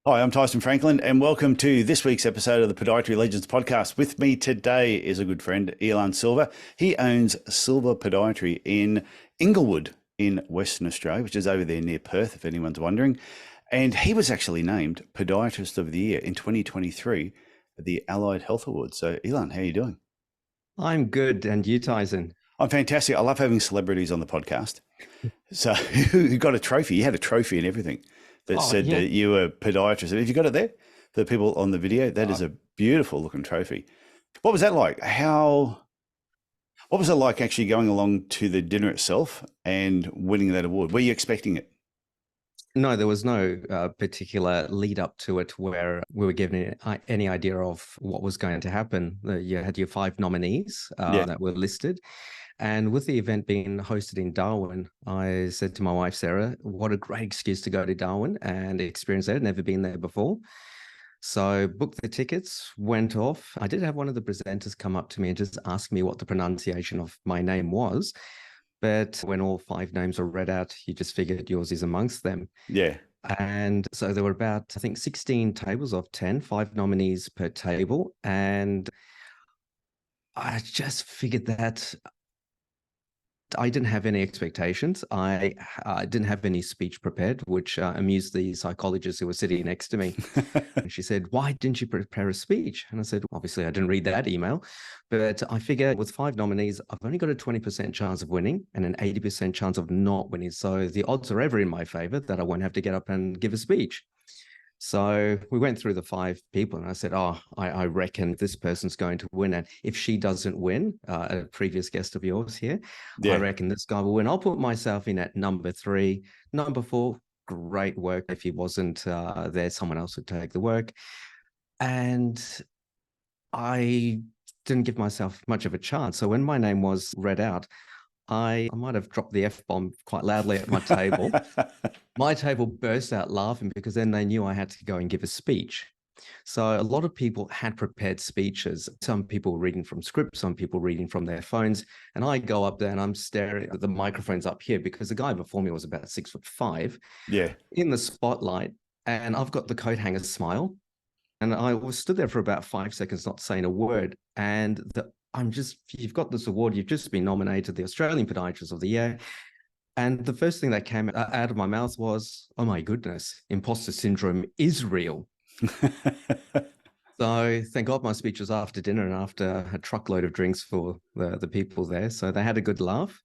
Hi, I'm Tyson Franklin, and welcome to this week's episode of the Podiatry Legends podcast. With me today is a good friend, Elan Silver. He owns Silver Podiatry in Inglewood in Western Australia, which is over there near Perth, if anyone's wondering. And he was actually named Podiatrist of the Year in 2023 at the Allied Health Awards. So, Elan, how are you doing? I'm good. And you, Tyson? I'm fantastic. I love having celebrities on the podcast. So, you got a trophy. You had a trophy and everything that Oh, said yeah. that you were a podiatrist. Have you got it there? For the people on the video, that Uh, is a beautiful looking trophy. What was that like? What was it like actually going along to the dinner itself and winning that award? Were you expecting it? no, there was no particular lead up to it where we were given any idea of what was going to happen. You had your five nominees Yeah. that were listed. And with the event being hosted in Darwin, I said to my wife, Sarah, what a great excuse to go to Darwin and experience that. Never been there before. So booked the tickets, went off. I did have one of the presenters come up to me and just ask me what the pronunciation of my name was. But when all five names were read out, you just figured yours is amongst them. Yeah. And so there were about, I think, 16 tables of 10, five nominees per table. And I just figured that I didn't have any expectations. I didn't have any speech prepared, which amused the psychologist who was sitting next to me. And she said, "Why didn't you prepare a speech?" And I said, "Obviously, I didn't read that email, but I figure with five nominees, I've only got a 20% chance of winning and an 80% chance of not winning. So the odds are ever in my favor that I won't have to get up and give a speech." So we went through the five people and I said, I reckon this person's going to win. And if she doesn't win, a previous guest of yours here, I Yeah. reckon this guy will win. I'll put myself in at number three. Number four, great work. If he wasn't there, someone else would take the work. And I didn't give myself much of a chance. So when my name was read out, I might have dropped the F bomb quite loudly at my table. My table burst out laughing because then they knew I had to go and give a speech. So a lot of people had prepared speeches. Some people reading from scripts, some people reading from their phones. And I go up there and I'm staring at the microphones up here because the guy before me was about 6'5" Yeah. in the spotlight. And I've got the coat hanger smile. And I was stood there for about 5 seconds, not saying a word. And you've got this award. You've just been nominated the Australian Podiatrist of the Year. And the first thing that came out of my mouth was, "Oh my goodness, imposter syndrome is real." So thank God my speech was after dinner and after a truckload of drinks for the people there. So they had a good laugh.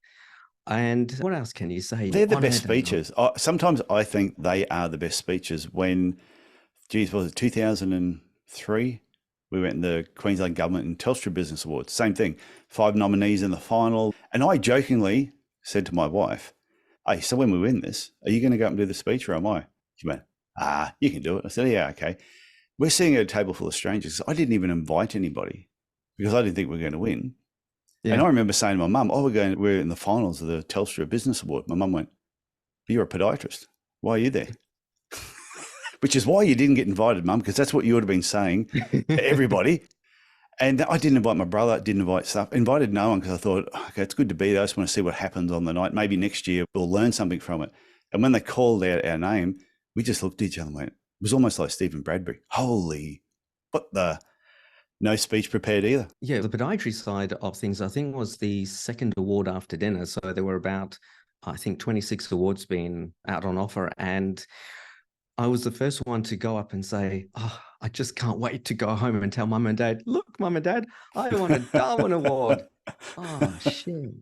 And what else can you say? They're the best Honored and speeches. Sometimes I think they are the best speeches when, geez, was it 2003? We went in the Queensland Government and Telstra Business Awards. Same thing. Five nominees in the final. And I jokingly said to my wife, "Hey, so when we win this, are you going to go up and do the speech or am I?" She went, "You can do it." I said, "Yeah, okay." We're sitting at a table full of strangers. I didn't even invite anybody because I didn't think we were going to win. And yeah. I remember saying to my mum, we're in the finals of the Telstra Business Award. My mum went, "You're a podiatrist. Why are you there?" Which is why you didn't get invited, Mum, because that's what you would have been saying to everybody. And I didn't invite my brother, didn't invite stuff, invited no one because I thought, okay, it's good to be there. I just want to see what happens on the night. Maybe next year we'll learn something from it. And when they called out our name, we just looked at each other and went, it was almost like Stephen Bradbury. Holy, what the, no speech prepared either. Yeah, the podiatry side of things, I think, was the second award after dinner. So there were about, I think, 26 awards being out on offer. And I was the first one to go up and say, "Oh, I just can't wait to go home and tell mum and dad, look, mum and dad, I won a Darwin Award." Oh, shit.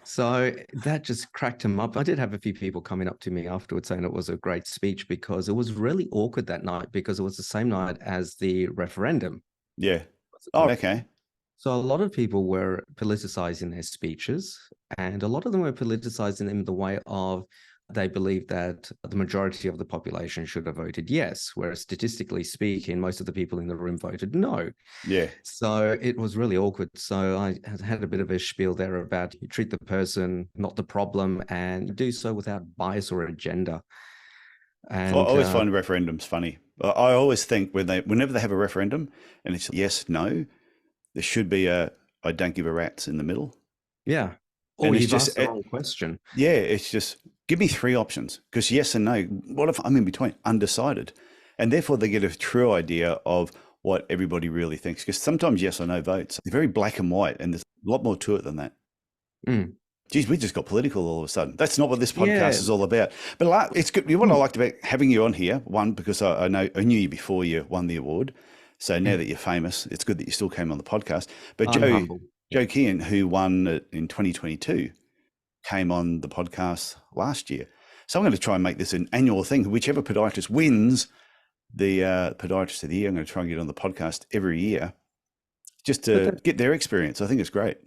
So that just cracked him up. I did have a few people coming up to me afterwards saying it was a great speech because it was really awkward that night because it was the same night as the referendum. Yeah. Oh, okay. So a lot of people were politicizing their speeches, and a lot of them were politicizing them in the way of they believe that the majority of the population should have voted yes, whereas statistically speaking, most of the people in the room voted no. Yeah. So it was really awkward. So I had a bit of a spiel there about you treat the person, not the problem, and you do so without bias or agenda. I And always find referendums funny. I always think whenever they have a referendum and it's yes, no, there should be a I don't give a rat's in the middle. yeah, or And it's you've just, asked the wrong question. yeah, it's just give me three options because yes and no. What if I'm in between, undecided? And therefore they get a true idea of what everybody really thinks. Because sometimes yes or no votes, they're very black and white, and there's a lot more to it than that. Mm. Geez, we just got political all of a sudden. That's not what this podcast Yeah. is all about. But it's good. What I Mm. liked about having you on here, one, because I knew you before you won the award. So now Yeah. that you're famous, it's good that you still came on the podcast. But I'm humble. Joe Kean, who won it in 2022, came on the podcast last year. So I'm going to try and make this an annual thing. Whichever podiatrist wins the podiatrist of the year, I'm going to try and get on the podcast every year just to get their experience. I think it's great.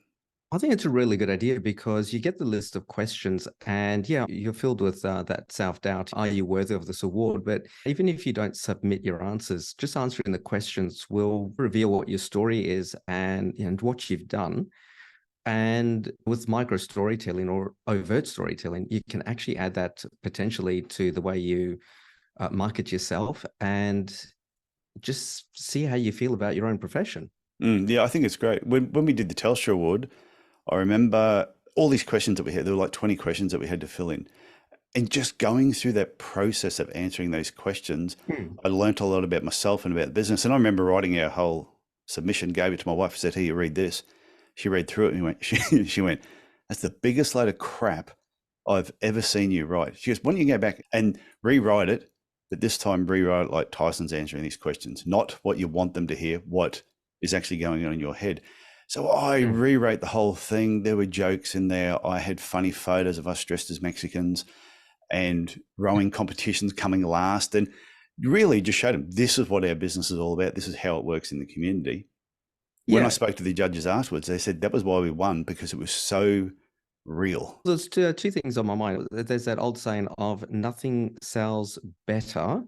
I think it's a really good idea because you get the list of questions and yeah, you're filled with that self-doubt. Are you worthy of this award? But even if you don't submit your answers, just answering the questions will reveal what your story is and what you've done. And with micro storytelling or overt storytelling, you can actually add that potentially to the way you market yourself and just see how you feel about your own profession. Yeah, I think it's great. When we did the Telstra Award, I remember all these questions that we had. There were like 20 questions that we had to fill in. And just going through that process of answering those questions, I learnt a lot about myself and about the business. And I remember writing our whole submission, gave it to my wife, said, "Here, you read this." She read through it and she went, "That's the biggest load of crap I've ever seen you write." She goes, "Why don't you go back and rewrite it, but this time rewrite it like Tyson's answering these questions, not what you want them to hear, what is actually going on in your head." So I rewrote the whole thing. There were jokes in there. I had funny photos of us dressed as Mexicans and rowing competitions coming last, and really just showed them this is what our business is all about. This is how it works in the community. When I spoke to the judges afterwards, they said that was why we won, because it was so real. There's two things on my mind. There's that old saying of nothing sells better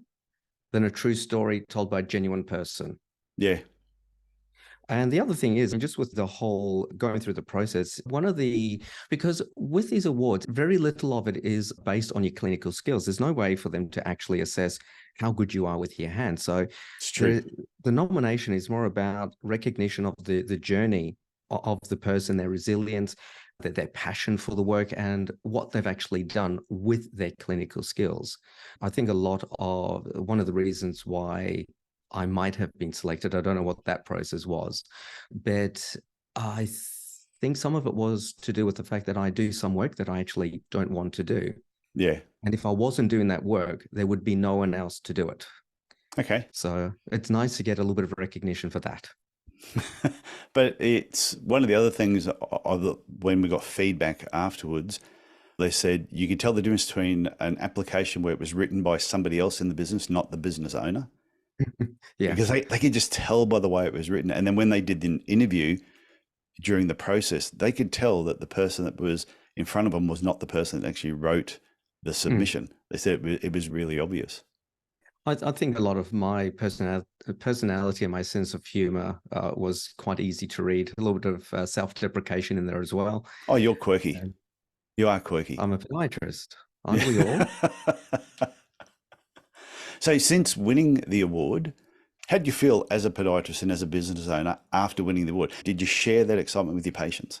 than a true story told by a genuine person. Yeah. And the other thing is, just with the whole going through the process, because with these awards, very little of it is based on your clinical skills. There's no way for them to actually assess how good you are with your hands. So It's true. the nomination is more about recognition of the journey of the person, their resilience, their passion for the work, and what they've actually done with their clinical skills. I think one of the reasons why I might have been selected, I don't know what that process was, but I think some of it was to do with the fact that I do some work that I actually don't want to do. Yeah. And if I wasn't doing that work, there would be no one else to do it. Okay. So it's nice to get a little bit of recognition for that. But it's one of the other things when we got feedback afterwards, they said you could tell the difference between an application where it was written by somebody else in the business, not the business owner. Yeah. Because they could just tell by the way it was written. And then when they did the interview during the process, they could tell that the person that was in front of them was not the person that actually wrote the submission. They said it was really obvious. I think a lot of my personality and my sense of humor was quite easy to read. A little bit of self-deprecation in there as well. Oh, you're quirky. You are quirky. I'm a podiatrist. Aren't we all? So since winning the award, how did you feel as a podiatrist and as a business owner after winning the award? Did you share that excitement with your patients?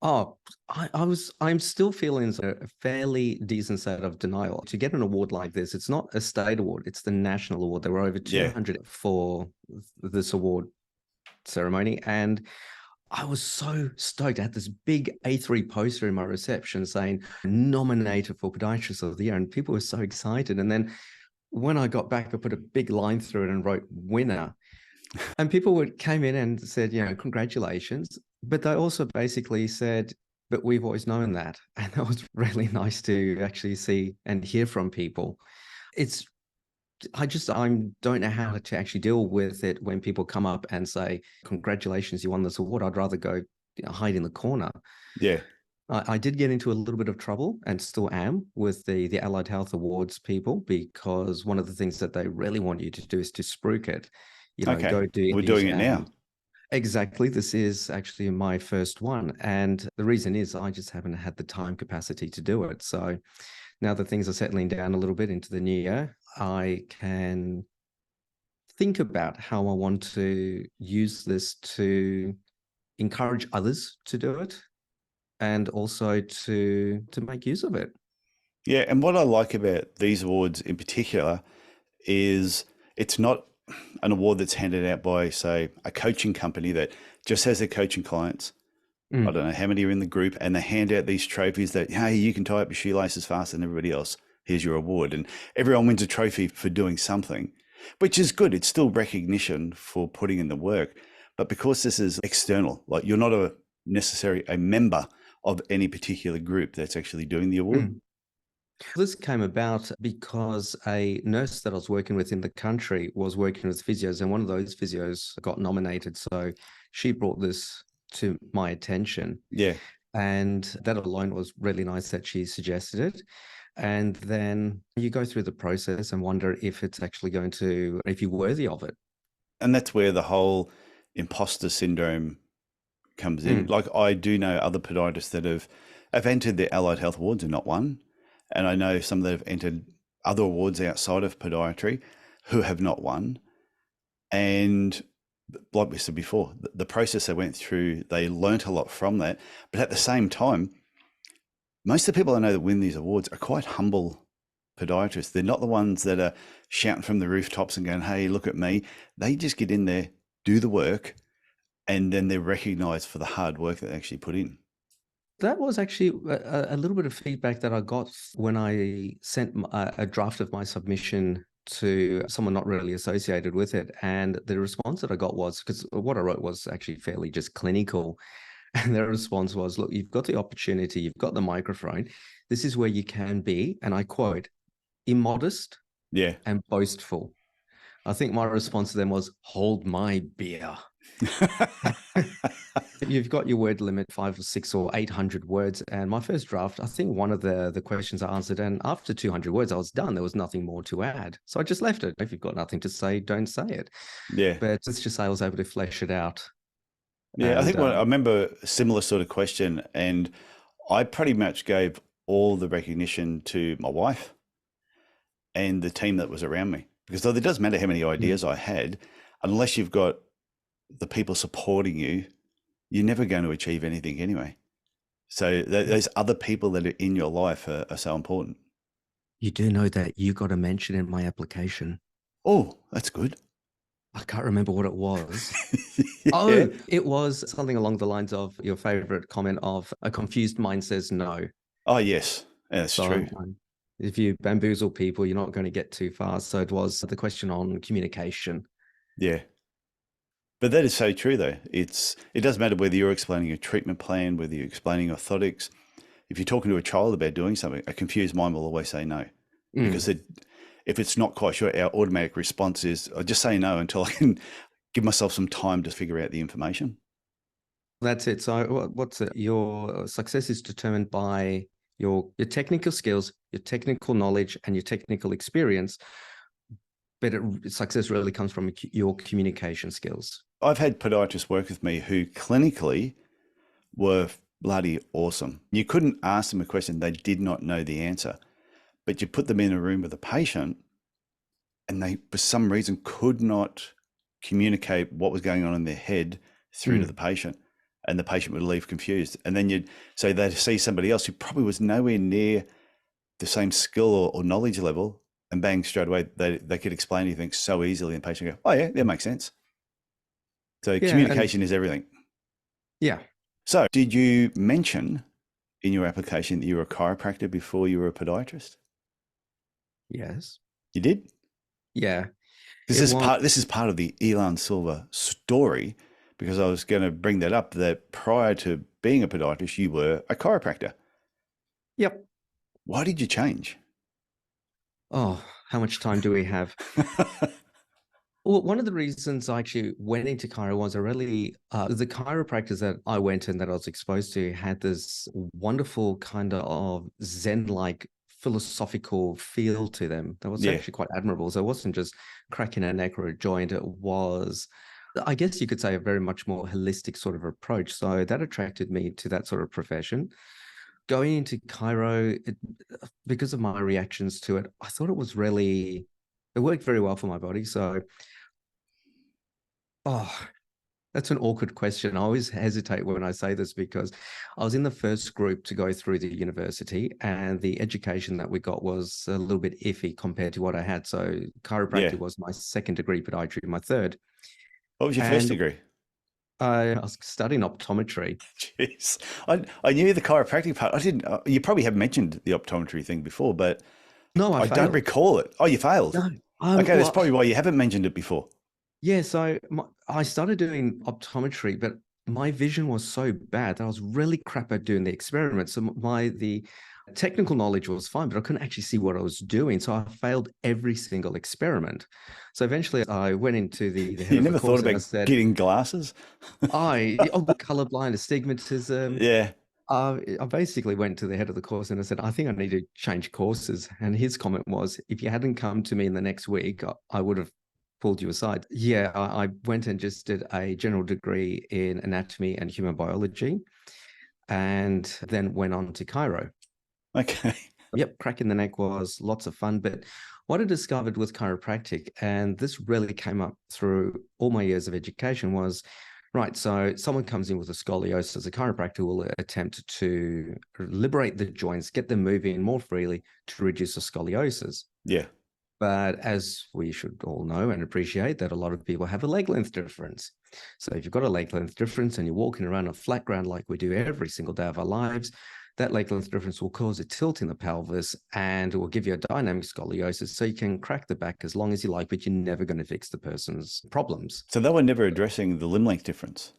Oh, I'm still feeling a fairly decent state of denial. To get an award like this, it's not a state award, it's the national award. There were over 200 for this award ceremony. And I was so stoked. I had this big A3 poster in my reception saying nominated for Podiatrist of the Year. And people were so excited. And then when I got back, I put a big line through it and wrote winner. And people came in and said, congratulations. But they also basically said, but we've always known that. And that was really nice to actually see and hear from people. I don't know how to actually deal with it when people come up and say, congratulations, you won this award. I'd rather go hide in the corner. Yeah. I did get into a little bit of trouble and still am with the Allied Health Awards people, because one of the things that they really want you to do is to spruik it. Okay. Go do We're doing it now. Exactly. This is actually my first one. And the reason is I just haven't had the time capacity to do it. So now that things are settling down a little bit into the new year, I can think about how I want to use this to encourage others to do it and also to make use of it. Yeah. And what I like about these awards in particular is it's not an award that's handed out by, say, a coaching company that just has their coaching clients. I don't know how many are in the group, and they hand out these trophies that, hey, you can tie up your shoelaces faster than everybody else. Here's your award. And everyone wins a trophy for doing something, which is good. It's still recognition for putting in the work. But because this is external, like you're not necessarily a member of any particular group that's actually doing the award. This came about because a nurse that I was working with in the country was working with physios, and one of those physios got nominated. So she brought this to my attention. Yeah. And that alone was really nice that she suggested it. And then you go through the process and wonder if it's actually if you're worthy of it. And that's where the whole imposter syndrome comes in. Like I do know other podiatrists that have entered the Allied Health Awards and not won. And I know some that have entered other awards outside of podiatry who have not won. And like we said before, the process they went through, they learnt a lot from that. But at the same time, most of the people I know that win these awards are quite humble podiatrists. They're not the ones that are shouting from the rooftops and going, hey, look at me. They just get in there, do the work, and then they're recognized for the hard work that they actually put in. That was actually a little bit of feedback that I got when I sent a draft of my submission to someone not really associated with it. And the response that I got was, because what I wrote was actually fairly just clinical. And their response was, look, you've got the opportunity, you've got the microphone. This is where you can be, and I quote, immodest and boastful. I think my response to them was, hold my beer. You've got your word limit, 500 or 600 or 800 words. And my first draft, I think one of the questions I answered, and after 200 words, I was done. There was nothing more to add. So I just left it. If you've got nothing to say, don't say it. Yeah. But let's just say I was able to flesh it out. Yeah, And I think I remember a similar sort of question, and I pretty much gave all the recognition to my wife and the team that was around me. Because though it doesn't matter how many ideas I had, unless you've got the people supporting you, you're never going to achieve anything anyway. So those other people that are in your life are so important. You do know that you got a mention in my application. Oh, that's good. I can't remember what it was. Yeah. Oh, it was something along the lines of your favorite comment of a confused mind says no. Oh, yes. Yeah, that's true. If you bamboozle people, you're not going to get too far. So it was the question on communication. Yeah. But that is so true, though. It doesn't matter whether you're explaining a treatment plan, whether you're explaining orthotics. If you're talking to a child about doing something, a confused mind will always say no. Because if it's not quite sure, our automatic response is, I'll just say no until I can give myself some time to figure out the information. That's it. So what's it? Your success is determined by your technical skills, your technical knowledge, and your technical experience. But success really comes from your communication skills. I've had podiatrists work with me who clinically were bloody awesome. You couldn't ask them a question they did not know the answer, but you put them in a room with a patient and they, for some reason, could not communicate what was going on in their head through to the patient, and the patient would leave confused. And then they'd see somebody else who probably was nowhere near the same skill or knowledge level, and bang, straight away, they could explain anything so easily, and the patient would go, oh yeah, that makes sense. So communication is everything. Yeah. So did you mention in your application that you were a chiropractor before you were a podiatrist? Yes. You did? Yeah. This is part of the Elan Silver story, because I was going to bring that up, that prior to being a podiatrist, you were a chiropractor. Yep. Why did you change? Oh, how much time do we have? Well, one of the reasons I actually went into chiro was the chiropractors that I went in, that I was exposed to, had this wonderful kind of Zen-like philosophical feel to them that was actually quite admirable. So it wasn't just cracking a neck or a joint. It was, I guess you could say, a very much more holistic sort of approach. So that attracted me to that sort of profession. Going into chiro, because of my reactions to it, I thought it worked very well for my body. So That's an awkward question. I always hesitate when I say this because I was in the first group to go through the university, and the education that we got was a little bit iffy compared to what I had. So Yeah. chiropractic was my second degree, podiatry my third. What was your first And degree? I was studying optometry. Jeez. I knew the chiropractic part. I didn't, you probably have mentioned the optometry thing before, but No, I I don't failed. recall it. Oh, you failed. No, Okay, that's well, probably why you haven't mentioned it before. yeah. So I started doing optometry, but my vision was so bad that I was really crap at doing the experiments. So the technical knowledge was fine, but I couldn't actually see what I was doing. So I failed every single experiment. So eventually I went into the head You of the never thought course and I about said, getting glasses? colorblind astigmatism. Yeah. I basically went to the head of the course and I said, I think I need to change courses. And his comment was, if you hadn't come to me in the next week, I would have pulled you aside. Yeah, I went and just did a general degree in anatomy and human biology and then went on to chiro. Okay. Yep, cracking the neck was lots of fun. But what I discovered with chiropractic, and this really came up through all my years of education, was right. So someone comes in with a scoliosis, a chiropractor will attempt to liberate the joints, get them moving more freely to reduce the scoliosis. Yeah. But as we should all know and appreciate, that a lot of people have a leg length difference. So if you've got a leg length difference and you're walking around a flat ground like we do every single day of our lives, that leg length difference will cause a tilt in the pelvis and it will give you a dynamic scoliosis. So you can crack the back as long as you like, but you're never going to fix the person's problems. So they were never addressing the limb length difference.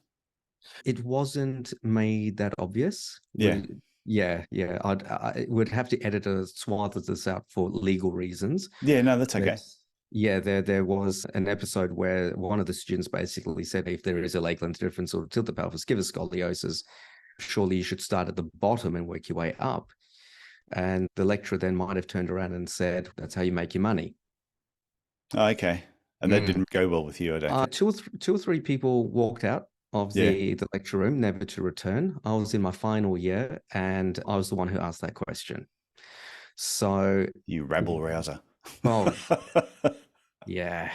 It wasn't made that obvious. Yeah. Yeah. I would have to edit a swath of this out for legal reasons. Yeah, no, that's okay. Yeah, there was an episode where one of the students basically said, if there is a leg length difference or tilt the pelvis, give us scoliosis. Surely you should start at the bottom and work your way up. And the lecturer then might have turned around and said, that's how you make your money. Oh, okay. And that didn't go well with you, I don't think. Two or three people walked out of the lecture room, never to return. I was in my final year and I was the one who asked that question. So You rabble rouser. Oh, yeah.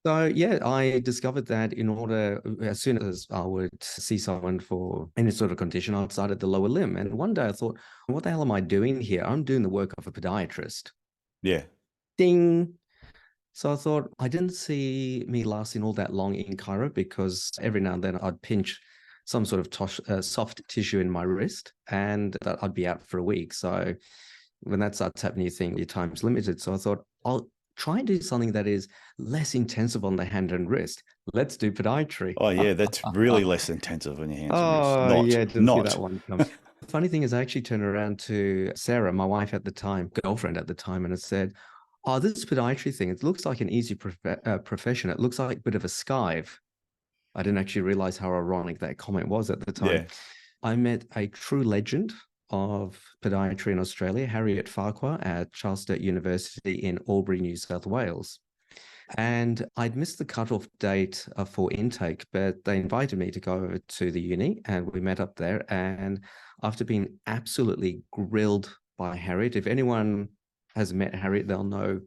So yeah, I discovered that in order, as soon as I would see someone for any sort of condition, I started the lower limb. And one day I thought, what the hell am I doing here? I'm doing the work of a podiatrist. Yeah. Ding. So I thought I didn't see me lasting all that long in chiro because every now and then I'd pinch some sort of soft tissue in my wrist and that I'd be out for a week. So when that starts happening, you think your time's limited. So I thought I'll try and do something that is less intensive on the hand and wrist. Let's do podiatry. Oh, yeah, that's really less intensive on your hands and wrists. Oh, yeah, didn't see that one come. The funny thing is I actually turned around to Sarah, my wife at the time, girlfriend at the time, and I said, oh, this podiatry thing, it looks like an easy profession. It looks like a bit of a skive. I didn't actually realize how ironic that comment was at the time. Yeah. I met a true legend of podiatry in Australia, Harriet Farquhar at Charles Sturt University in Albury, New South Wales. And I'd missed the cutoff date for intake, but they invited me to go over to the uni and we met up there. And after being absolutely grilled by Harriet, if anyone has met Harriet, they'll know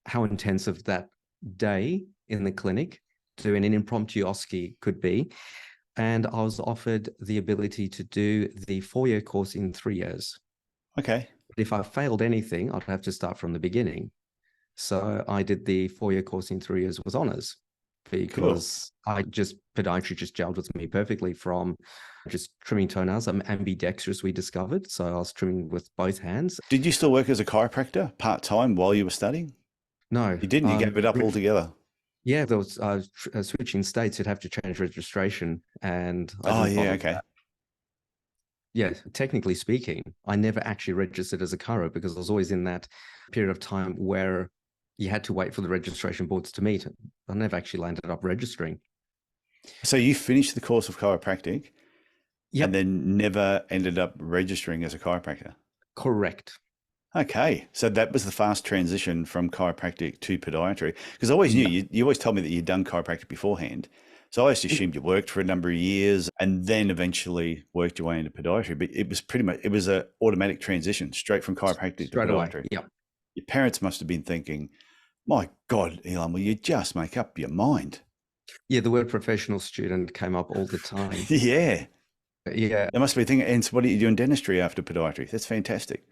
how intensive that day in the clinic doing an impromptu OSCE could be. And I was offered the ability to do the 4-year course in 3 years. Okay. But if I failed anything, I'd have to start from the beginning. So I did the 4-year course in 3 years with honors because podiatry just gelled with me perfectly from just trimming toenails. I'm ambidextrous, we discovered. So I was trimming with both hands. Did you still work as a chiropractor part-time while you were studying? No. You didn't? You gave it up altogether? Yeah, there was switching states. You'd have to change registration, and Okay. Yeah, technically speaking, I never actually registered as a chiro because I was always in that period of time where you had to wait for the registration boards to meet. I never actually landed up registering. So you finished the course of chiropractic, Yep. and then never ended up registering as a chiropractor? Correct. Okay, so that was the fast transition from chiropractic to podiatry. Because I always knew, you always told me that you'd done chiropractic beforehand. So I always assumed you worked for a number of years and then eventually worked your way into podiatry. But it was it was an automatic transition straight from chiropractic to podiatry. Yeah. Your parents must have been thinking, my God, Elan, will you just make up your mind? Yeah, the word professional student came up all the time. Yeah. Yeah. They must be thinking, and so what do you do in dentistry after podiatry? That's fantastic.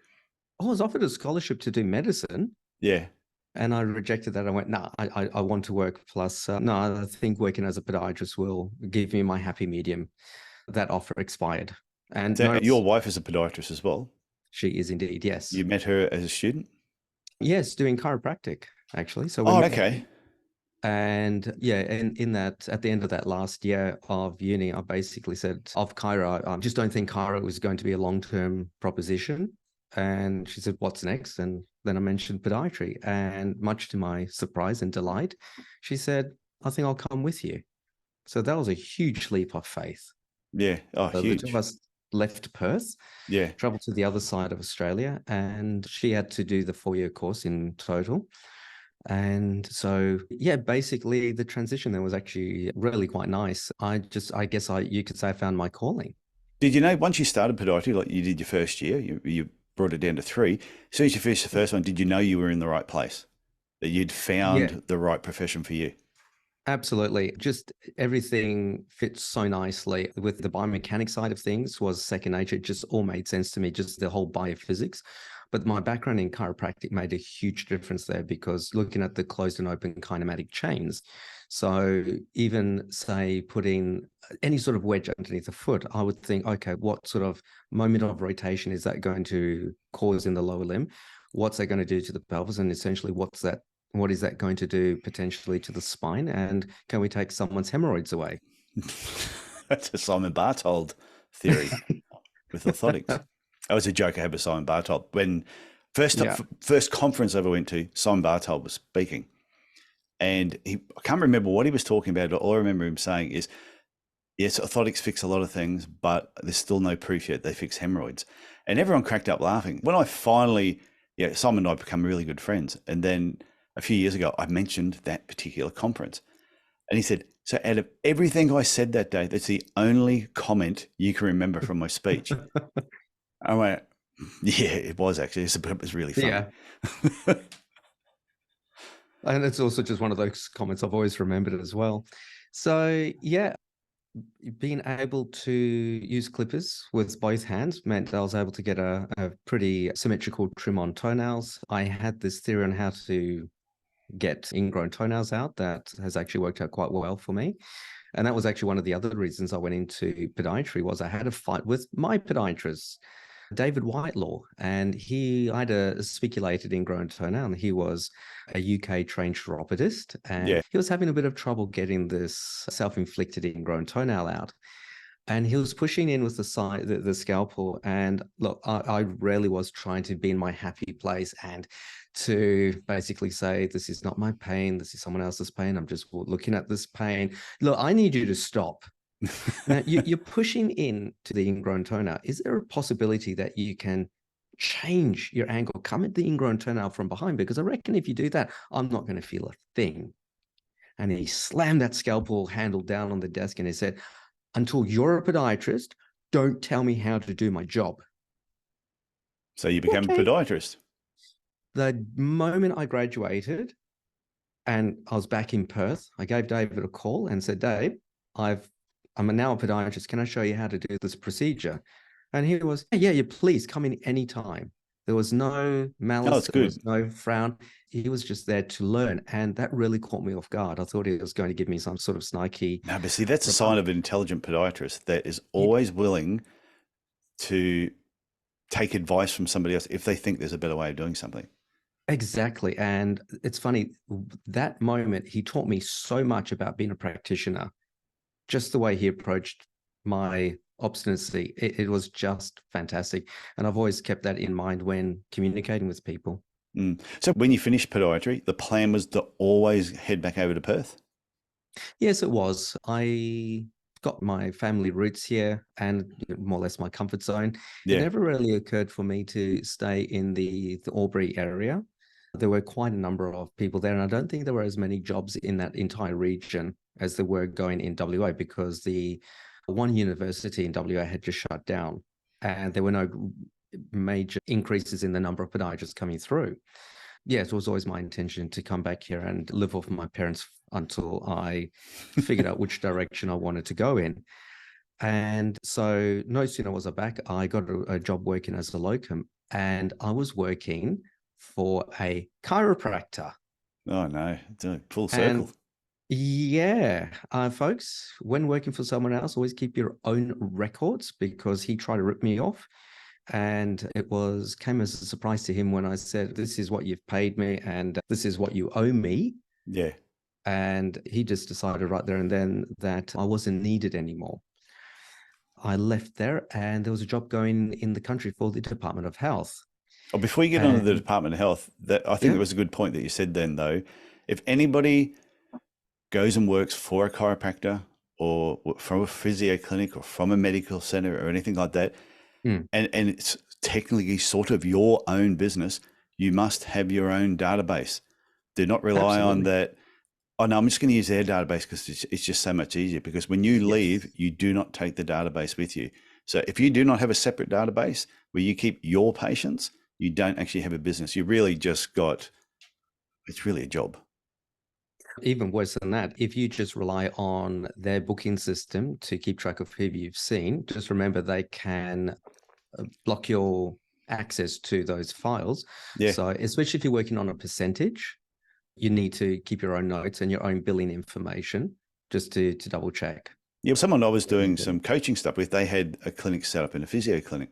I was offered a scholarship to do medicine, Yeah. and I rejected that. I went, no, I want to work. Plus, no, I think working as a podiatrist will give me my happy medium. That offer expired. And So no, your wife is a podiatrist as well. she is indeed, yes. You met her as a student? Yes, doing chiropractic, actually. So we Oh, met. okay. And yeah, in that, at the end of that last year of uni, I basically said, of chiro, I just don't think chiro was going to be a long-term proposition. And she said, what's next? And then I mentioned podiatry. And much to my surprise and delight, she said, I think I'll come with you. So that was a huge leap of faith. Yeah. Oh, So the two of huge. us left Perth, Yeah. traveled to the other side of Australia, and she had to do the 4-year course in total. And so, yeah, basically the transition there was actually really quite nice. I guess you could say I found my calling. Did you know once you started podiatry, like you did your first year, you brought it down to 3. As soon as you finished the first one, did you know you were in the right place? That you'd Yeah, found the right profession for you? absolutely. Just everything fits so nicely with the biomechanics side of things was second nature. It just all made sense to me, just the whole biophysics. But my background in chiropractic made a huge difference there because looking at the closed and open kinematic chains. So even say putting any sort of wedge underneath the foot, I would think, okay, what sort of moment of rotation is that going to cause in the lower limb? What's that going to do to the pelvis? And essentially, what is that going to do potentially to the spine? And can we take someone's hemorrhoids away? That's a Simon Bartold theory with orthotics. That was a joke I had with Simon Bartold. When Yeah. first conference I ever went to, Simon Bartold was speaking. And I can't remember what he was talking about, but all I remember him saying is, yes, orthotics fix a lot of things, but there's still no proof yet they fix hemorrhoids. And everyone cracked up laughing. When I finally, Simon and I become really good friends. And then a few years ago, I mentioned that particular conference. And he said, so out of everything I said that day, that's the only comment you can remember from my speech. I went, yeah, it was actually. It was really funny. Yeah. And it's also just one of those comments I've always remembered as well. So, yeah, being able to use clippers with both hands meant I was able to get a pretty symmetrical trim on toenails. I had this theory on how to get ingrown toenails out that has actually worked out quite well for me. And that was actually one of the other reasons I went into podiatry was I had a fight with my podiatrist, David Whitelaw, and I had a spiculated ingrown toenail, and he was a UK trained chiropodist, and Yeah. he was having a bit of trouble getting this self-inflicted ingrown toenail out. And he was pushing in with the scalpel. And look, I really was trying to be in my happy place and to basically say, this is not my pain. This is someone else's pain. I'm just looking at this pain. Look, I need you to stop. Now, you're pushing in to the ingrown toenail. Is there a possibility that you can change your angle, come at the ingrown toenail from behind? Because I reckon if you do that, I'm not going to feel a thing. And he slammed that scalpel handle down on the desk and he said, until you're a podiatrist, don't tell me how to do my job. So you became a podiatrist. The moment I graduated and I was back in Perth, I gave David a call and said, Dave, I'm now a podiatrist. Can I show you how to do this procedure? And he was, yeah, please come in anytime. There was no malice. There was no frown. He was just there to learn. And that really caught me off guard. I thought he was going to give me some sort of snaky. No, but see, that's a sign of an intelligent podiatrist that is always willing to take advice from somebody else if they think there's a better way of doing something. Exactly. And it's funny, that moment, he taught me so much about being a practitioner, just the way he approached my obstinacy. It was just fantastic. And I've always kept that in mind when communicating with people. So when you finished podiatry, the plan was to always head back over to Perth? Yes, it was. I got my family roots here and more or less my comfort zone. Yeah. It never really occurred for me to stay in the Albury area. There were quite a number of people there, and I don't think there were as many jobs in that entire region as there were going in WA because the one university in WA had just shut down and there were no major increases in the number of podiatrists coming through. yeah, it was always my intention to come back here and live off my parents until I figured out which direction I wanted to go in. And so no sooner was I back, I got a job working as a locum, and I was working for a chiropractor. Oh no, it's a full And circle. yeah, folks, when working for someone else, always keep your own records, because he tried to rip me off. And it came as a surprise to him when I said, this is what you've paid me and this is what you owe me. Yeah. And he just decided right there and then that I wasn't needed anymore. I left there, and there was a job going in the country for the Department of Health. Oh, before you get on to the Department of Health, that I think Yeah. it was a good point that you said then, though. If anybody goes and works for a chiropractor or from a physio clinic or from a medical center or anything like that, Mm. and it's technically sort of your own business, you must have your own database. Do not rely on Absolutely. that. Oh no, I'm just going to use their database because it's just so much easier. Because when you leave, Yes. you do not take the database with you. So if you do not have a separate database where you keep your patients, you don't actually have a business. You really just got, it's really a job. Even worse than that, if you just rely on their booking system to keep track of who you've seen, just remember they can block your access to those files. Yeah. So especially if you're working on a percentage, you need to keep your own notes and your own billing information just to double check. Yeah. Someone I was doing some coaching stuff with, they had a clinic set up in a physio clinic.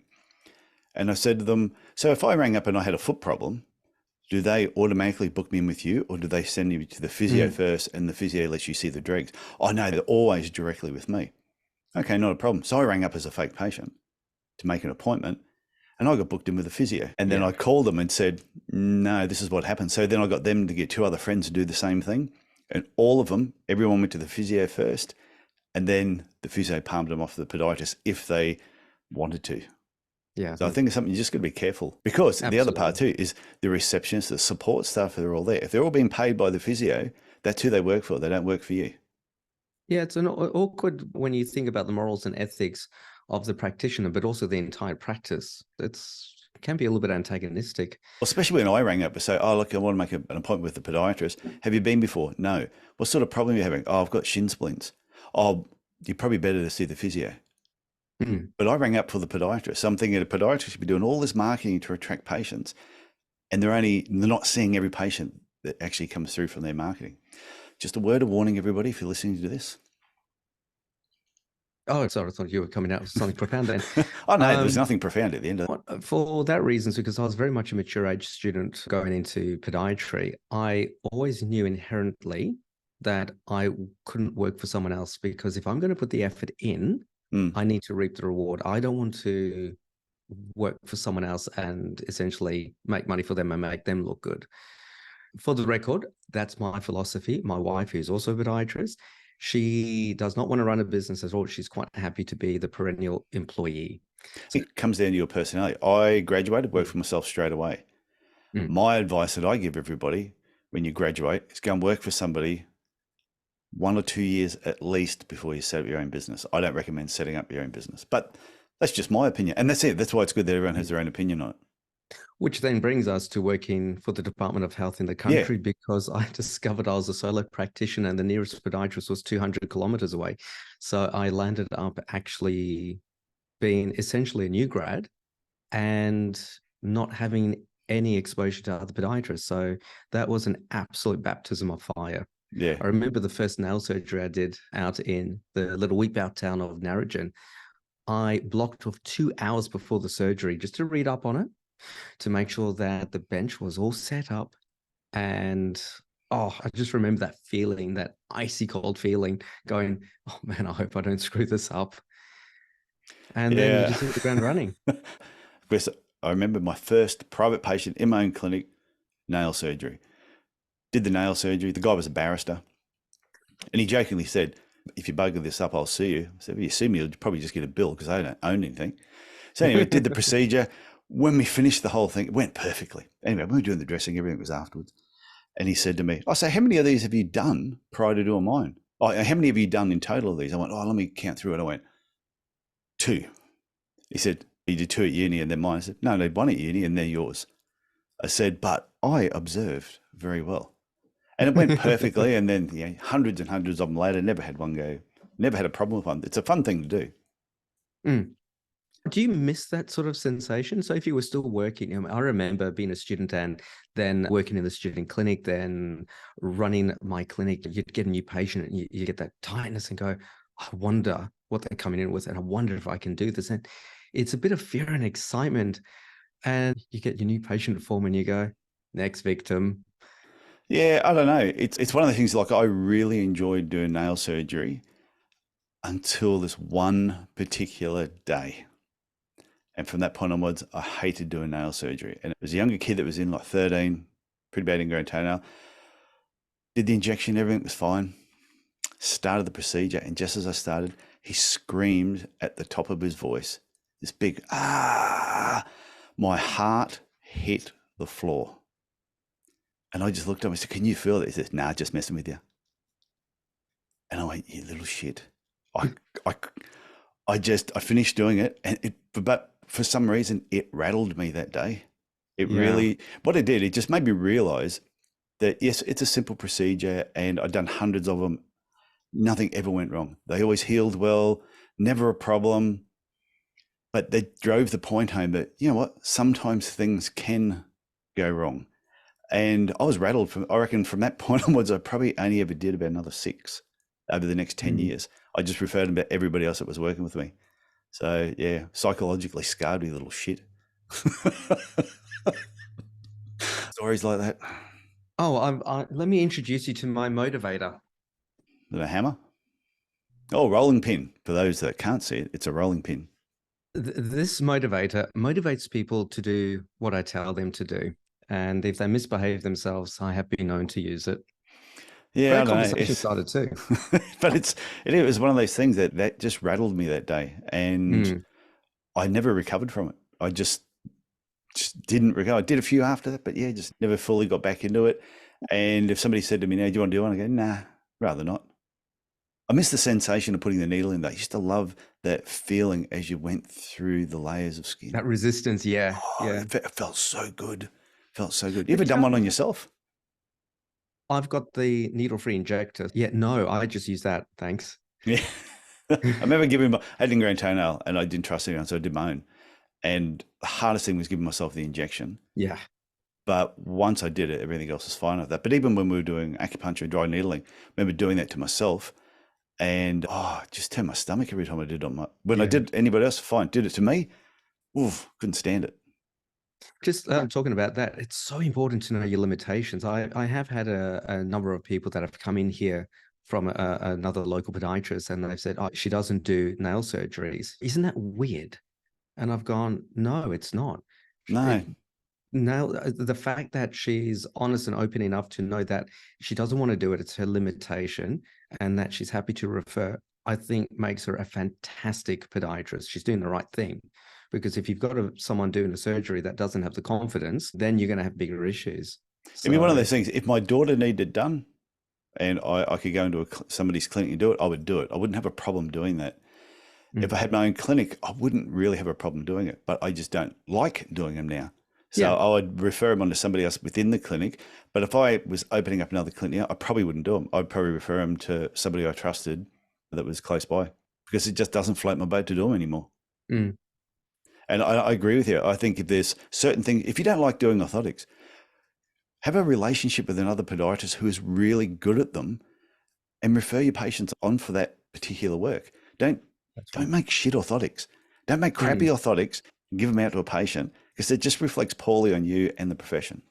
And I said to them, so if I rang up and I had a foot problem, do they automatically book me in with you, or do they send you to the physio first and the physio lets you see the dregs? Oh no, they're always directly with me. Okay, not a problem. So I rang up as a fake patient to make an appointment, and I got booked in with a physio. And then I called them and said, no, this is what happened. So then I got them to get two other friends to do the same thing. And all of them, everyone went to the physio first, and then the physio palmed them off to the podiatrist if they wanted to. Yeah. So I think it's something you just got to be careful, because the other part too is the receptionists, the support staff, they're all there. If they're all being paid by the physio, that's who they work for. They don't work for you. Yeah, it's an awkward when you think about the morals and ethics of the practitioner, but also the entire practice. It can be a little bit antagonistic. Well, especially when I rang up and say, oh, look, I want to make an appointment with the podiatrist. Have you been before? No. What sort of problem are you having? Oh, I've got shin splints. Oh, you're probably better to see the physio. But I rang up for the podiatrist. So I'm thinking a podiatrist should be doing all this marketing to attract patients, and they're not seeing every patient that actually comes through from their marketing. Just a word of warning, everybody, if you're listening to this. Oh, sorry, I thought you were coming out with something profound then. Oh, no, there's nothing profound at the end of it. For that reason, because I was very much a mature age student going into podiatry, I always knew inherently that I couldn't work for someone else, because if I'm going to put the effort in, I need to reap the reward. I don't want to work for someone else and essentially make money for them and make them look good. For the record, that's my philosophy. My wife, who's also a podiatrist, she does not want to run a business at all. She's quite happy to be the perennial employee. It comes down to your personality. I graduated, worked for myself straight away. My advice that I give everybody when you graduate is go and work for somebody 1 or 2 years at least before you set up your own business. I don't recommend setting up your own business, but that's just my opinion. And that's it. That's why it's good that everyone has their own opinion on it. Which then brings us to working for the Department of Health in the country, because I discovered I was a solo practitioner and the nearest podiatrist was 200 kilometers away. So I landed up actually being essentially a new grad and not having any exposure to other podiatrists. So that was an absolute baptism of fire. Yeah. I remember the first nail surgery I did out in the little weep out town of Narrogin. I blocked off 2 hours before the surgery just to read up on it, to make sure that the bench was all set up. And I just remember that feeling, that icy cold feeling, going, oh man, I hope I don't screw this up. And then you just hit the ground running. Because I remember my first private patient in my own clinic, nail surgery. Did the nail surgery. The guy was a barrister. And he jokingly said, if you bugger this up, I'll sue you. I said, if you sue me, you'll probably just get a bill because I don't own anything. So anyway, did the procedure. When we finished the whole thing, it went perfectly. Anyway, we were doing the dressing, everything was afterwards. And he said to me, I say, how many of these have you done prior to doing mine? Oh, how many have you done in total of these? I went, let me count through it. I went, 2. He said, you did 2 at uni and then mine. I said, no, 1 at uni and they're yours. I said, but I observed very well. And it went perfectly. And then hundreds and hundreds of them later, never had one go, never had a problem with one. It's a fun thing to do. Mm. Do you miss that sort of sensation? So if you were still working, I remember being a student and then working in the student clinic, then running my clinic, you'd get a new patient and you get that tightness and go, I wonder what they're coming in with, and I wonder if I can do this. And it's a bit of fear and excitement. And you get your new patient form and you go, next victim. Yeah, I don't know. It's one of the things, like, I really enjoyed doing nail surgery until this one particular day. And from that point onwards, I hated doing nail surgery. And it was a younger kid that was in, like 13, pretty bad ingrown toenail. Did the injection, everything was fine. Started the procedure, and just as I started, he screamed at the top of his voice, this big, ah. My heart hit the floor. And I just looked at him and said, can you feel it? He says, nah, just messing with you. And I went, you little shit. I finished doing it, and but for some reason, it rattled me that day. It really, what it did, it just made me realize that, yes, it's a simple procedure, and I'd done hundreds of them. Nothing ever went wrong. They always healed well, never a problem. But they drove the point home that, you know what, sometimes things can go wrong. And I was rattled I reckon from that point onwards, I probably only ever did about another 6 over the next 10 years. I just referred them to everybody else that was working with me. So yeah, psychologically scarred me, little shit. Stories like that. Oh, let me introduce you to my motivator. The hammer? Oh, rolling pin. For those that can't see it, it's a rolling pin. This motivator motivates people to do what I tell them to do. And if they misbehave themselves, I have been known to use it. Yeah, I don't know. Conversation started too. But it was one of those things that just rattled me that day. And I never recovered from it. I just didn't recover. I did a few after that, but yeah, just never fully got back into it. And if somebody said to me, now, do you want to do one? I go, nah, rather not. I miss the sensation of putting the needle in there. I used to love that feeling as you went through the layers of skin. That resistance, yeah. It felt so good. Felt so good. You ever done one on yourself? I've got the needle-free injector. Yeah, no, I just use that. Thanks. Yeah. I remember I had an ingrown toenail and I didn't trust anyone, so I did my own. And the hardest thing was giving myself the injection. Yeah. But once I did it, everything else was fine with that. But even when we were doing acupuncture and dry needling, I remember doing that to myself. And it just turned my stomach every time I did it. When I did anybody else, fine. Did it to me, couldn't stand it. Just talking about that, it's so important to know your limitations. I have had a number of people that have come in here from another local podiatrist, and they've said, oh, she doesn't do nail surgeries. Isn't that weird? And I've gone, no, it's not. No. Now, the fact that she's honest and open enough to know that she doesn't want to do it, it's her limitation, and that she's happy to refer, I think makes her a fantastic podiatrist. She's doing the right thing. Because if you've got someone doing a surgery that doesn't have the confidence, then you're going to have bigger issues. So, I mean, one of those things, if my daughter needed it done and I could go into somebody's clinic and do it, I would do it. I wouldn't have a problem doing that. If I had my own clinic, I wouldn't really have a problem doing it, but I just don't like doing them now. So I would refer them on to somebody else within the clinic. But if I was opening up another clinic, I probably wouldn't do them. I'd probably refer them to somebody I trusted that was close by, because it just doesn't float my boat to do them anymore. And I agree with you. I think if there's certain things, if you don't like doing orthotics, have a relationship with another podiatrist who is really good at them and refer your patients on for that particular work. Don't make shit orthotics. Don't make crappy orthotics and give them out to a patient, because it just reflects poorly on you and the profession.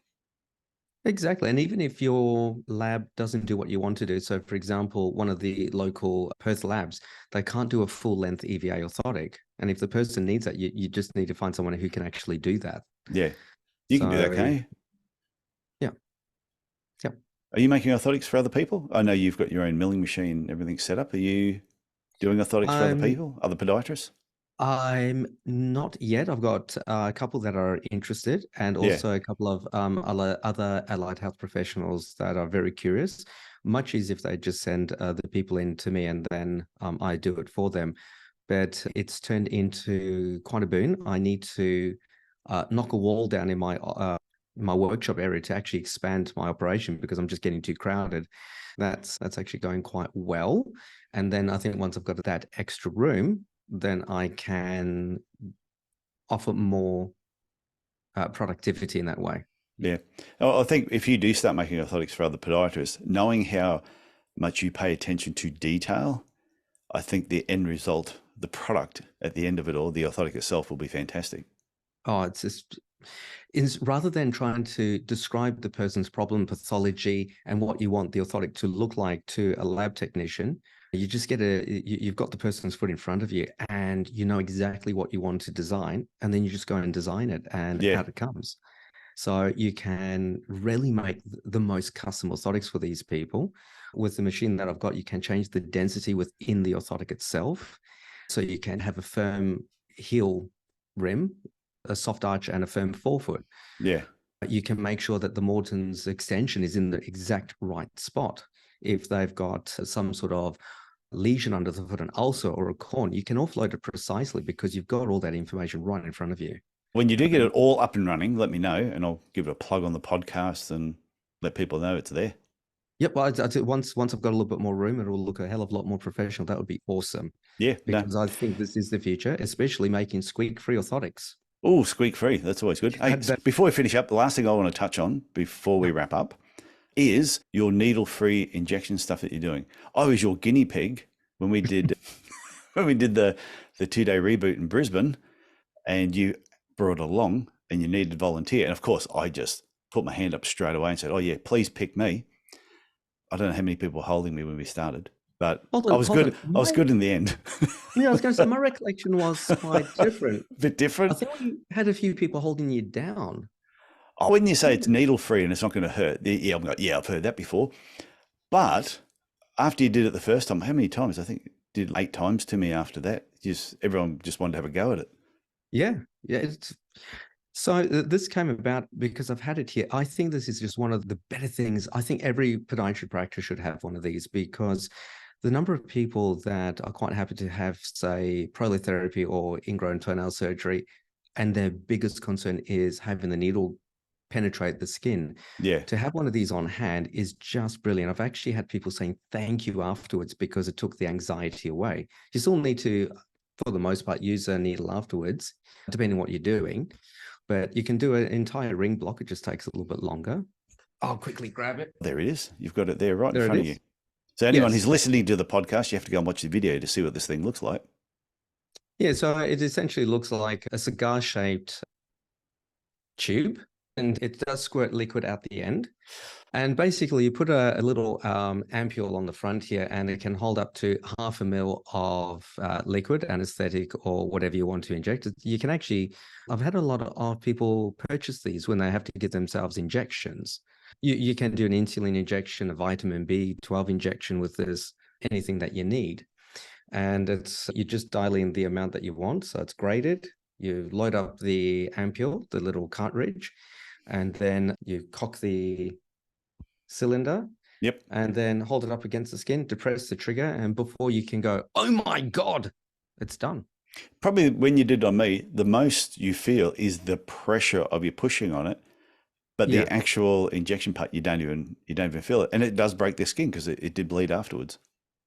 Exactly. And even if your lab doesn't do what you want to do, so for example, one of the local Perth labs, they can't do a full length EVA orthotic. And if the person needs that, you just need to find someone who can actually do that. Yeah. You can do that, can't you? Yeah. Yeah. Are you making orthotics for other people? I know you've got your own milling machine, everything set up. Are you doing orthotics for other people, other podiatrists? I'm not yet. I've got a couple that are interested, and also a couple of other allied health professionals that are very curious. Much as if they just send the people in to me and then I do it for them. But it's turned into quite a boon. I need to knock a wall down in my my workshop area to actually expand my operation because I'm just getting too crowded. That's actually going quite well. And then I think once I've got that extra room, then I can offer more productivity in that way. Yeah. I think if you do start making orthotics for other podiatrists, knowing how much you pay attention to detail, I think the end result, the product at the end of it all, the orthotic itself, will be fantastic. Oh, it's just rather than trying to describe the person's problem pathology and what you want the orthotic to look like to a lab technician, you just you've got the person's foot in front of you and you know exactly what you want to design, and then you just go and design it and out it comes. So you can really make the most custom orthotics for these people. With the machine that I've got, you can change the density within the orthotic itself. So you can have a firm heel rim, a soft arch, and a firm forefoot. Yeah. You can make sure that the Morton's extension is in the exact right spot. If they've got some sort of lesion under the foot, an ulcer or a corn, you can offload it precisely because you've got all that information right in front of you. When you do get it all up and running, let me know, and I'll give it a plug on the podcast and let people know it's there. Yep. Well, once I've got a little bit more room, it will look a hell of a lot more professional. That would be awesome. Yeah. Because I think this is the future, especially making squeak-free orthotics. Oh, squeak-free. That's always good. Hey, before we finish up, the last thing I want to touch on before we wrap up is your needle-free injection stuff that you're doing. I was your guinea pig when we did the 2-day reboot in Brisbane, and you brought it along and you needed a volunteer. And of course, I just put my hand up straight away and said, "Oh yeah, please pick me." I don't know how many people were holding me when we started, but I was good. I was good in the end. Yeah, I was going to say my recollection was quite different. A bit different. I think we had a few people holding you down. Oh, when you say it's needle free and it's not going to hurt, yeah, I'm like, yeah, I've heard that before. But after you did it the first time, how many times? I think you did 8 times to me after that. Everyone just wanted to have a go at it. Yeah. So this came about because I've had it here. I think this is just one of the better things. I think every podiatry practice should have one of these because the number of people that are quite happy to have, say, prolotherapy or ingrown toenail surgery, and their biggest concern is having the needle penetrate the skin. Yeah. To have one of these on hand is just brilliant. I've actually had people saying thank you afterwards because it took the anxiety away. You still need to, for the most part, use a needle afterwards, depending on what you're doing. But you can do an entire ring block. It just takes a little bit longer. I'll quickly grab it. There it is. You've got it there right in front of you. So anyone who's listening to the podcast, you have to go and watch the video to see what this thing looks like. Yeah, so it essentially looks like a cigar-shaped tube, and it does squirt liquid at the end. And basically, you put a little ampule on the front here, and it can hold up to 0.5 ml of liquid, anesthetic, or whatever you want to inject. You can actually, I've had a lot of people purchase these when they have to give themselves injections. You can do an insulin injection, a vitamin B12 injection with this, anything that you need. And you just dial in the amount that you want. So it's graded. You load up the ampule, the little cartridge, and then you cock the cylinder. Yep. And then hold it up against the skin, depress the trigger, and before you can go, oh my God, it's done. Probably when you did on me, the most you feel is the pressure of you pushing on it. But the actual injection part, you don't even feel it. And it does break the skin because it did bleed afterwards.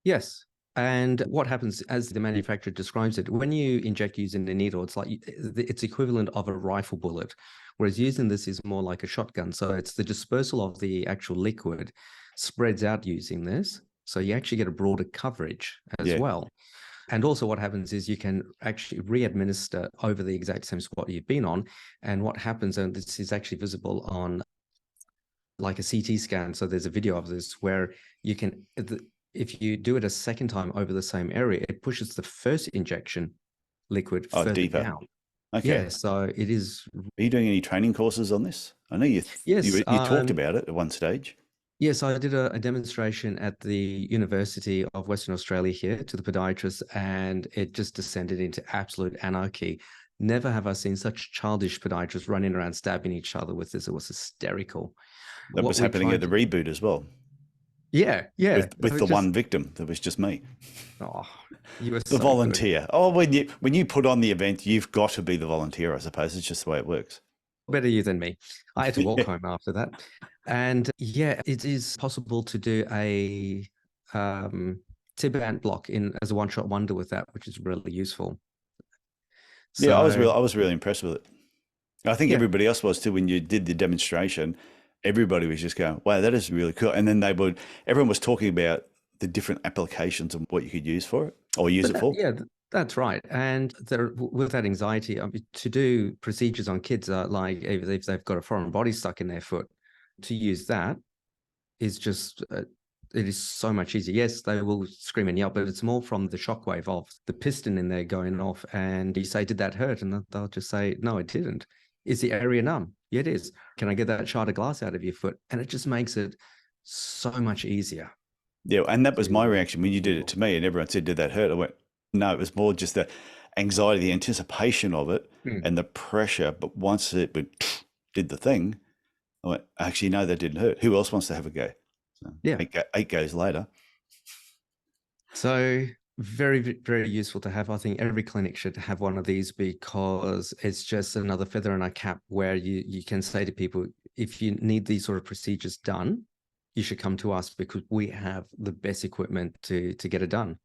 Yes. And what happens, as the manufacturer describes it, when you inject using the needle, it's like it's equivalent of a rifle bullet, whereas using this is more like a shotgun. So it's the dispersal of the actual liquid spreads out using this. So you actually get a broader coverage as well. And also what happens is you can actually re-administer over the exact same spot you've been on. And what happens, and this is actually visible on like a CT scan. So there's a video of this where you can, if you do it a second time over the same area, it pushes the first injection liquid further deeper down. Okay. Yeah, so it is. Are you doing any training courses on this? I know you talked about it at one stage. Yes, I did a demonstration at the University of Western Australia here to the podiatrists, and it just descended into absolute anarchy. Never have I seen such childish podiatrists running around stabbing each other with this. It was hysterical. That was happening at the reboot as well. Yeah. With the one victim, that was just me. Oh, you were the volunteer. Good. Oh, when you put on the event, you've got to be the volunteer, I suppose. It's just the way it works. better you than me. I had to walk home after that. And yeah, it is possible to do a tib-ant block in as a one-shot wonder with that, which is really useful. Yeah, So I was really impressed with it. I think yeah, everybody else was too when you did the demonstration. Everybody was just going, "Wow, that is really cool!" And then everyone was talking about the different applications and what you could use for it or use it for. yeah, that's right. And with that anxiety, I mean, to do procedures on kids, like if they've got a foreign body stuck in their foot, to use that is just it is so much easier. Yes, they will scream and yell, but it's more from the shockwave of the piston in there going off. And you say, "Did that hurt?" And they'll just say, "No, it didn't." Is the area numb? Yeah, it is. Can I get that shard of glass out of your foot? And it just makes it so much easier. Yeah, and that was my to- reaction when you did it to me, and everyone said, "Did that hurt?" I went, "No, it was more just the anxiety, the anticipation of it, Mm. and the pressure." But once it did the thing, I went, "Actually, no, that didn't hurt. Who else wants to have a go?" So Yeah. eight goes later. So very, very useful to have. I think every clinic should have one of these because it's just another feather in our cap where you can say to people, if you need these sort of procedures done, you should come to us because we have the best equipment to get it done.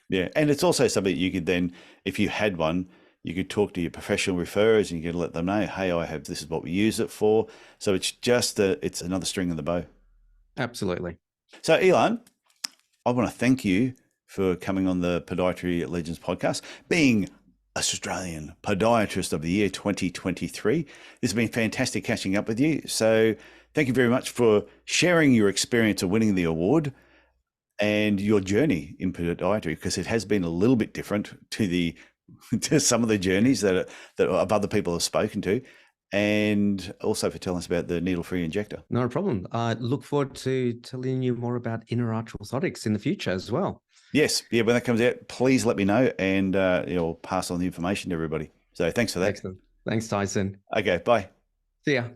Yeah, and it's also something you could then, if you had one, you could talk to your professional referrers and you could let them know, "Hey, I have this is what we use it for." So it's just it's another string in the bow. Absolutely. So Elan, I want to thank you for coming on the Podiatry Legends podcast, being Australian Podiatrist of the Year 2023. This has been fantastic catching up with you. So thank you very much for sharing your experience of winning the award and your journey in podiatry, because it has been a little bit different to some of the journeys that other people have spoken to, and also for telling us about the needle-free injector. Not a problem. I look forward to telling you more about inner arch orthotics in the future as well. Yes, yeah, when that comes out, please let me know, and you'll pass on the information to everybody. So thanks for that. Excellent. Thanks, Tyson. Okay, bye. See ya.